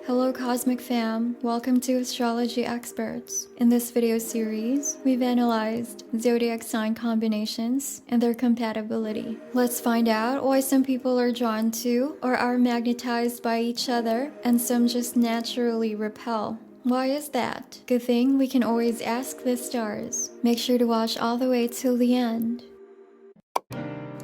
Hello Cosmic Fam, welcome to Astrology Experts. In this video series, we've analyzed zodiac sign combinations and their compatibility. Let's find out why some people are drawn to or are magnetized by each other and some just naturally repel. Why is that? Good thing we can always ask the stars. Make sure to watch all the way till the end.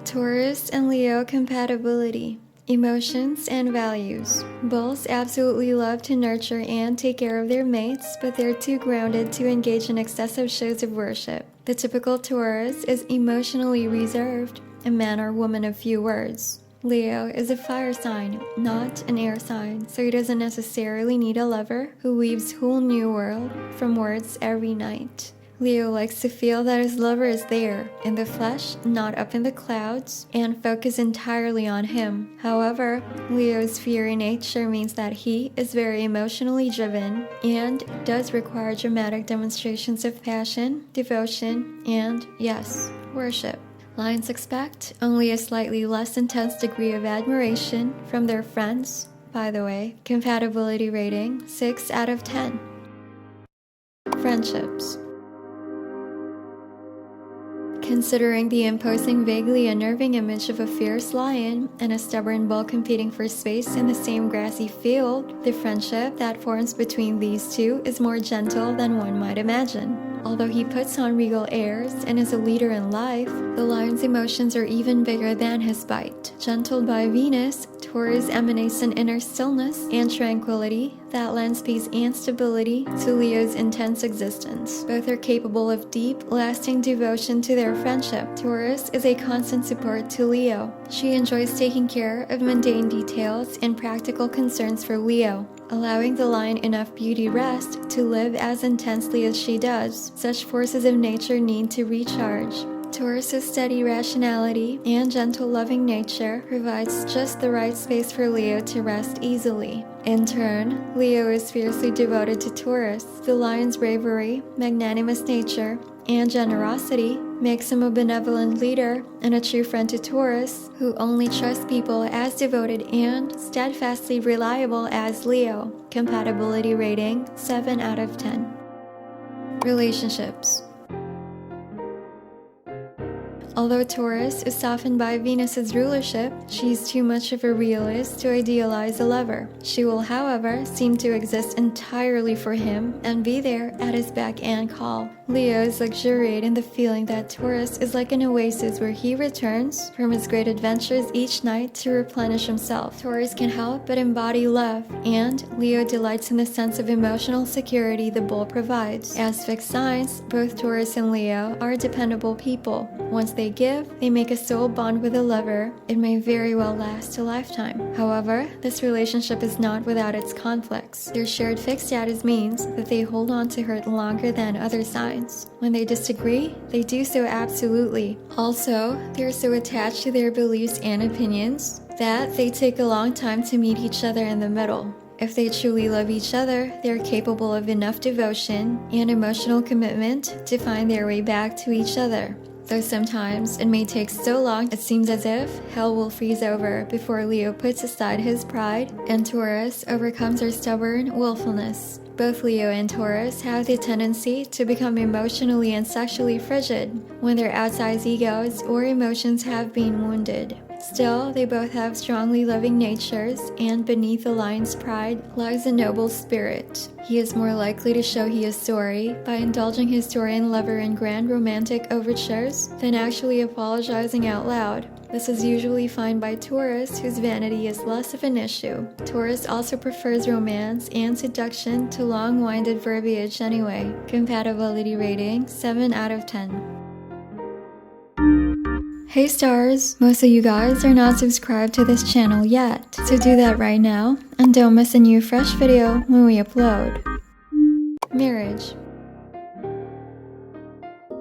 Taurus and Leo compatibility. Emotions and values. Both absolutely love to nurture and take care of their mates, but they're too grounded to engage in excessive shows of worship. The typical Taurus is emotionally reserved, a man or woman of few words. Leo is a fire sign, not an air sign, so he doesn't necessarily need a lover who weaves whole new world from words every night. Leo likes to feel that his lover is there, in the flesh, not up in the clouds, and focus entirely on him. However, Leo's fiery nature means that he is very emotionally driven and does require dramatic demonstrations of passion, devotion, and, yes, worship. Lions expect only a slightly less intense degree of admiration from their friends. By the way, compatibility rating 6 out of 10. Friendships. Considering the imposing, vaguely unnerving image of a fierce lion and a stubborn bull competing for space in the same grassy field, the friendship that forms between these two is more gentle than one might imagine. Although he puts on regal airs and is a leader in life, the lion's emotions are even bigger than his bite. Gentled by Venus, Taurus emanates an inner stillness and tranquility that lends peace and stability to Leo's intense existence. Both are capable of deep, lasting devotion to their friendship. Taurus is a constant support to Leo. She enjoys taking care of mundane details and practical concerns for Leo, allowing the lion enough beauty rest to live as intensely as she does. Such forces of nature need to recharge. Taurus's steady rationality and gentle loving nature provides just the right space for Leo to rest easily. In turn, Leo is fiercely devoted to Taurus. The lion's bravery, magnanimous nature, and generosity makes him a benevolent leader and a true friend to Taurus, who only trusts people as devoted and steadfastly reliable as Leo. Compatibility rating 7 out of 10. Relationships. Although Taurus is softened by Venus's rulership, she's too much of a realist to idealize a lover. She will, however, seem to exist entirely for him and be there at his beck and call. Leos luxuriate in the feeling that Taurus is like an oasis where he returns from his great adventures each night to replenish himself. Taurus can help but embody love, and Leo delights in the sense of emotional security the bull provides. As fixed signs, both Taurus and Leo are dependable people. Once they give, they make a soul bond with a lover. It may very well last a lifetime. However, this relationship is not without its conflicts. Their shared fixed status means that they hold on to her longer than other signs. When they disagree, they do so absolutely. Also, they're so attached to their beliefs and opinions that they take a long time to meet each other in the middle. If they truly love each other, they're capable of enough devotion and emotional commitment to find their way back to each other. Though sometimes it may take so long it seems as if hell will freeze over before Leo puts aside his pride and Taurus overcomes her stubborn willfulness. Both Leo and Taurus have the tendency to become emotionally and sexually frigid when their outsized egos or emotions have been wounded. Still, they both have strongly loving natures, and beneath the lion's pride lies a noble spirit. He is more likely to show he is sorry by indulging his Taurian lover in grand romantic overtures than actually apologizing out loud. This is usually fine by Taurus, whose vanity is less of an issue. Taurus also prefers romance and seduction to long-winded verbiage anyway. Compatibility rating 7 out of 10. Hey stars, most of you guys are not subscribed to this channel yet, so do that right now and don't miss a new fresh video when we upload. Marriage.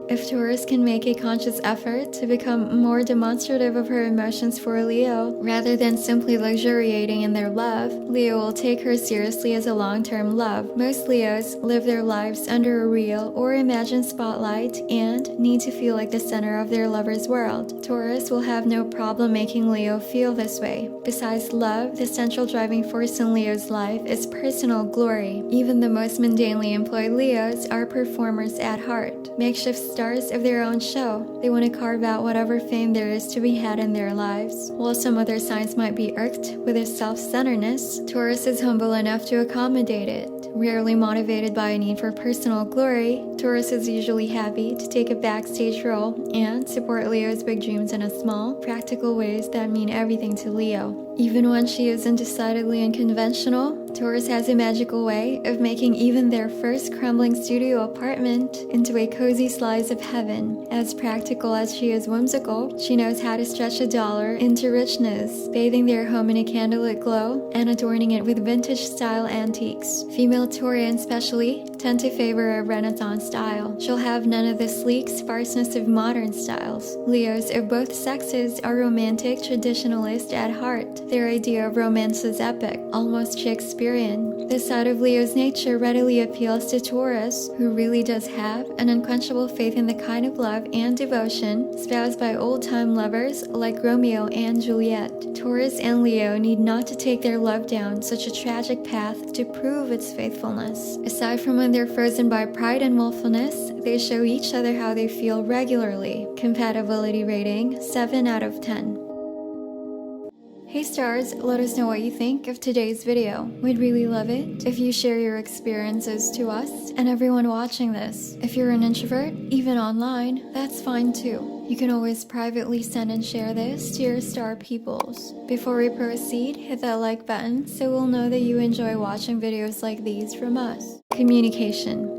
If Taurus can make a conscious effort to become more demonstrative of her emotions for Leo, rather than simply luxuriating in their love, Leo will take her seriously as a long-term love. Most Leos live their lives under a real or imagined spotlight and need to feel like the center of their lover's world. Taurus will have no problem making Leo feel this way. Besides love, the central driving force in Leo's life is personal glory. Even the most mundanely employed Leos are performers at heart, makeshift stars of their own show. They want to carve out whatever fame there is to be had in their lives. While some other signs might be irked with his self-centeredness, Taurus is humble enough to accommodate it. Rarely motivated by a need for personal glory, Taurus is usually happy to take a backstage role and support Leo's big dreams in a small, practical ways that mean everything to Leo. Even when she isn't decidedly unconventional, Taurus has a magical way of making even their first crumbling studio apartment into a cozy slice of heaven. As practical as she is whimsical, she knows how to stretch a dollar into richness, bathing their home in a candlelit glow and adorning it with vintage-style antiques. Female Taurians especially tend to favor a Renaissance style. She'll have none of the sleek sparseness of modern styles. Leos of both sexes are romantic traditionalists at heart. Their idea of romance is epic, almost Shakespearean. This side of Leo's nature readily appeals to Taurus, who really does have an unquenchable faith in the kind of love and devotion espoused by old-time lovers like Romeo and Juliet. Taurus and Leo need not to take their love down such a tragic path to prove its faithfulness. Aside from when they're frozen by pride and willfulness, they show each other how they feel regularly. Compatibility rating 7 out of 10. Hey stars, let us know what you think of today's video. We'd really love it if you share your experiences to us and everyone watching this. If you're an introvert, even online, that's fine too. You can always privately send and share this to your star peoples. Before we proceed, hit that like button so we'll know that you enjoy watching videos like these from us. Communication.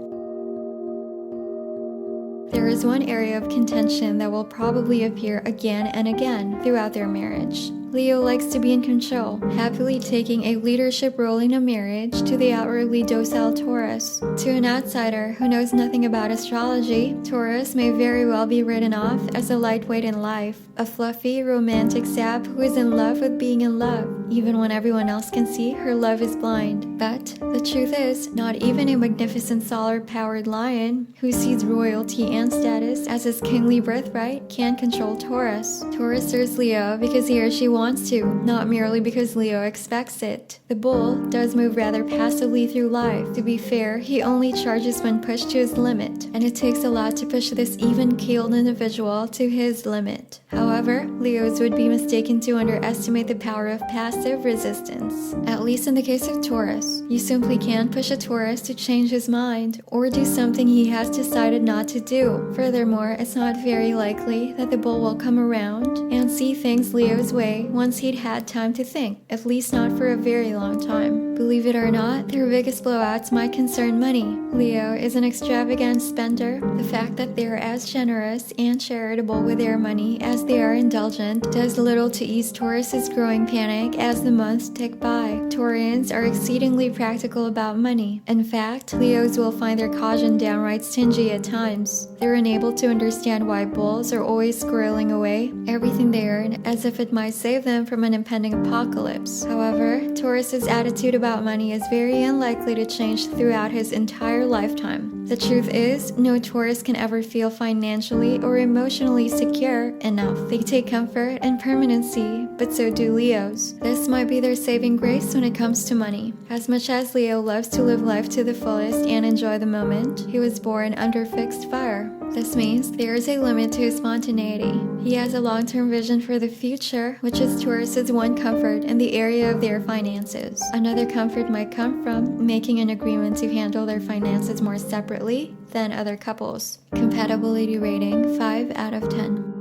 There is one area of contention that will probably appear again and again throughout their marriage. Leo likes to be in control, happily taking a leadership role in a marriage to the outwardly docile Taurus. To an outsider who knows nothing about astrology, Taurus may very well be written off as a lightweight in life, a fluffy, romantic sap who is in love with being in love, even when everyone else can see her love is blind. But the truth is, not even a magnificent solar-powered lion who sees royalty and status as his kingly birthright can control Taurus. Taurus serves Leo because he or she wants to, not merely because Leo expects it. The bull does move rather passively through life. To be fair, he only charges when pushed to his limit, and it takes a lot to push this even-keeled individual to his limit. However, Leos would be mistaken to underestimate the power of passive resistance. At least in the case of Taurus, you simply can't push a Taurus to change his mind or do something he has decided not to do. Furthermore, it's not very likely that the bull will come around and see things Leo's way once he'd had time to think, at least not for a very long time. Believe it or not, their biggest blowouts might concern money. Leo is an extravagant spender. The fact that they are as generous and charitable with their money as they are indulgent does little to ease Taurus's growing panic as the months tick by. Taurians are exceedingly practical about money. In fact, Leos will find their caution downright stingy at times. They're unable to understand why bulls are always squirreling away everything they earn as if it might save them from an impending apocalypse. However, Taurus's attitude about money is very unlikely to change throughout his entire lifetime. The truth is, no Taurus can ever feel financially or emotionally secure enough. They take comfort in permanency, but so do Leos. This might be their saving grace when it comes to money. As much as Leo loves to live life to the fullest and enjoy the moment, he was born under fixed fire. This means there is a limit to his spontaneity. He has a long-term vision for the future, which is Taurus's one comfort in the area of their finances. Another comfort might come from making an agreement to handle their finances more separately than other couples. Compatibility rating 5 out of 10.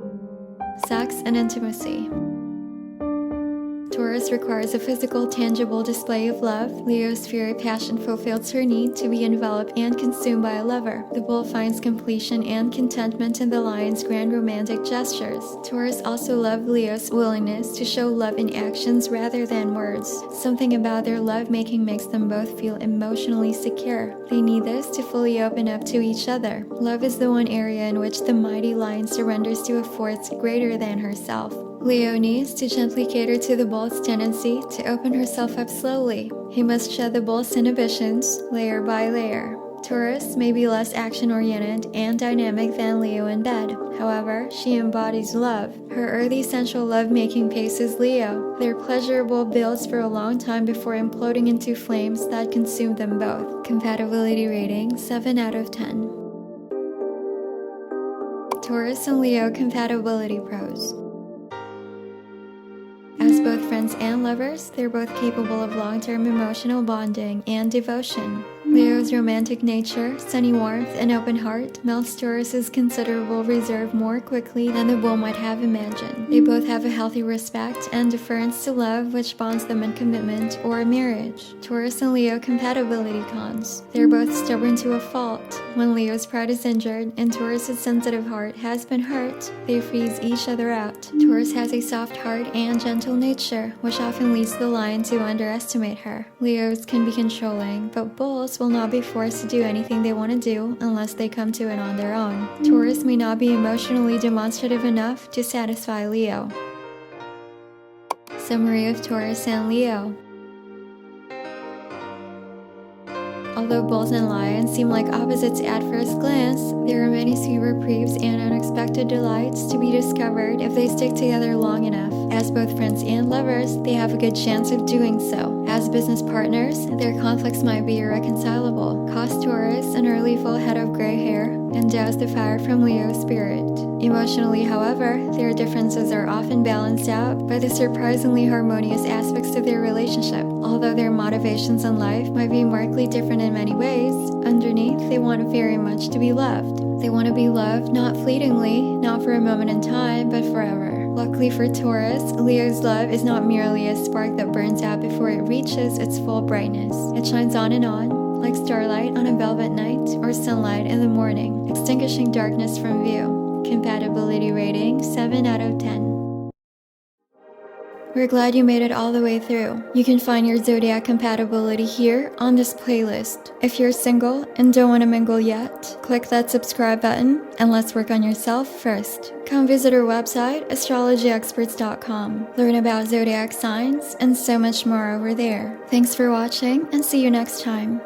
Sex and intimacy. Taurus requires a physical, tangible display of love. Leo's fiery passion fulfills her need to be enveloped and consumed by a lover. The bull finds completion and contentment in the lion's grand romantic gestures. Taurus also loves Leo's willingness to show love in actions rather than words. Something about their lovemaking makes them both feel emotionally secure. They need this to fully open up to each other. Love is the one area in which the mighty lion surrenders to a force greater than herself. Leo needs to gently cater to the bull's tendency to open herself up slowly. He must shed the bull's inhibitions, layer by layer. Taurus may be less action-oriented and dynamic than Leo in bed. However, she embodies love. Her earthy sensual love-making paces Leo. Their pleasurable builds for a long time before imploding into flames that consume them both. Compatibility rating 7 out of 10. Taurus and Leo compatibility pros. As both friends and lovers, they're both capable of long-term emotional bonding and devotion. Leo's romantic nature, sunny warmth, and open heart melts Taurus's considerable reserve more quickly than the bull might have imagined. They both have a healthy respect and deference to love, which bonds them in commitment or marriage. Taurus and Leo compatibility cons. They're both stubborn to a fault. When Leo's pride is injured and Taurus's sensitive heart has been hurt, they freeze each other out. Taurus has a soft heart and gentle nature, which often leads the lion to underestimate her. Leos can be controlling, but bulls will not be forced to do anything they want to do unless they come to it on their own. Taurus may not be emotionally demonstrative enough to satisfy Leo. Summary of Taurus and Leo. Although bulls and lions seem like opposites at first glance, there are many sweet reprieves and unexpected delights to be discovered if they stick together long enough. As both friends and lovers, they have a good chance of doing so. As business partners, their conflicts might be irreconcilable. Cost Taurus an early full head of gray hair and douse the fire from Leo's spirit. Emotionally, however, their differences are often balanced out by the surprisingly harmonious aspects of their relationship. Although their motivations in life might be markedly different in many ways, underneath they want very much to be loved. They want to be loved not fleetingly, not for a moment in time, but forever. Luckily for Taurus, Leo's love is not merely a spark that burns out before it reaches its full brightness. It shines on, like starlight on a velvet night or sunlight in the morning, extinguishing darkness from view. Compatibility rating 7 out of 10. We're glad you made it all the way through. You can find your Zodiac compatibility here on this playlist. If you're single and don't want to mingle yet, click that subscribe button and let's work on yourself first. Come visit our website, astrologyexperts.com. Learn about Zodiac Signs and so much more over there. Thanks for watching and see you next time.